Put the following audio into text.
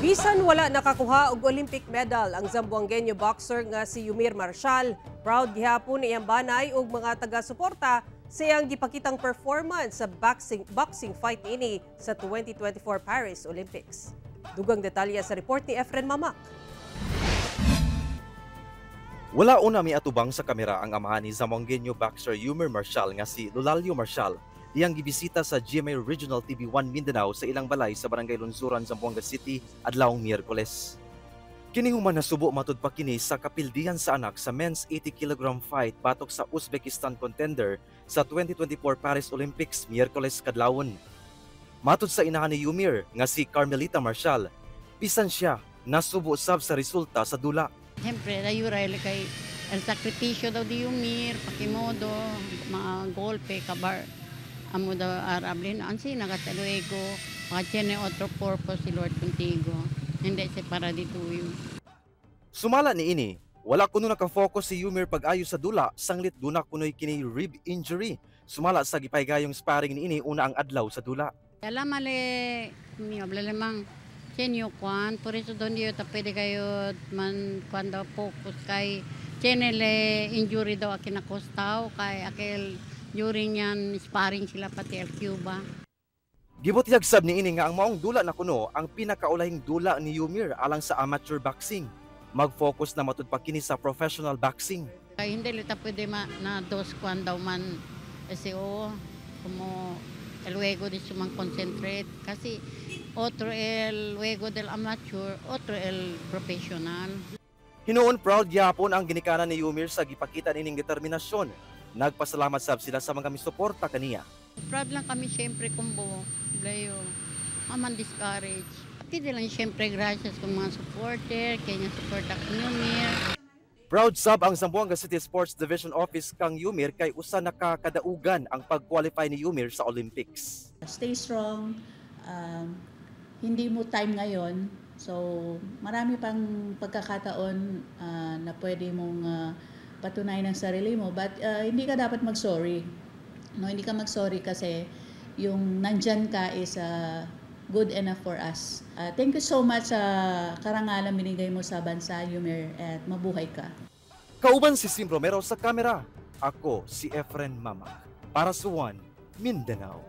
Bisan wala nakakuha og Olympic medal ang Zamboangueño boxer nga si Yumir Marcial. Proud gihapon iyang banay ug mga taga-suporta sa iyang gipakitang performance sa boxing fight ini sa 2024 Paris Olympics. Dugang detalye sa report ni Efren Mamak. Wala una may atubang sa kamera ang amahan ni Zamboangueño boxer Yumir Marcial nga si Lulalio Marcial. Iyang gibisita sa GMA Regional TV1 Mindanao sa ilang balay sa Barangay Lunsuran, Zamboanga City adlawng Miyerkules. Kini human nasubo matud pa kini sa kapildihan sa anak sa men's 80 kg fight batok sa Uzbekistan contender sa 2024 Paris Olympics Miyerkules kadlawon. Matud sa inahan ni Yumir nga si Carmelita Marcial, bisan siya nasubo sab sa resulta sa dula. Siyempre, rayuray kay el sakripisyo daw di Yumir, pakimodo, mga golpe, kabar. Amo daw arablin, ansi nakataluego, pakatyan otro purpose si Lord contigo. Hindi siya para dito yun. Sumala ni ini, wala kuno nakafocus si Yumir pag-ayo sa dula, sanglit duna kuno'y kini rib injury. Sumala sa gipaygayong sparring ni ini una ang adlaw sa dula. Alam mali, lamang, senyo kwan, por eso doon yun, pwede kayo man kwan daw focus kay chenele injury daw akinakostaw, kay akil during yan, sparring sila pati El Cuba. Gibot yagsab ni ini nga ang maong dula na kuno ang pinakaulahing dula ni Yumir alang sa amateur boxing. Mag-focus na matud pa kini sa professional boxing. Kay hindi lita pwede na dos kwan daw man SEO, como el luego de sumang concentrate. Kasi otro el luego del amateur, otro el professional. Hinuon proud gyapon ang ginikanan ni Yumir sa gipakita nining determinasyon. Nagpasalamat sab sila sa mga misuporta kaniya. Proud lang kami siyempre kumbo, blayo, maman discourage. Pwede lang siyempre gracias kung mga supporter, kanya suporta kang Yumir. Proud sab ang Zamboanga City Sports Division Office kang Yumir kay usa nakakadaugan ang pag-qualify ni Yumir sa Olympics. Stay strong, hindi mo time ngayon, so marami pang pagkakataon na pwede mong patunayan ng sarili mo, but hindi ka dapat mag-sorry. No, hindi ka mag-sorry kasi yung nandyan ka is good enough for us. Thank you so much sa karangalan binigay mo sa bansa, Yumir, at mabuhay ka. Kauban si Sim Romero sa kamera. Ako si Efren Mamak para sa One Mindanao.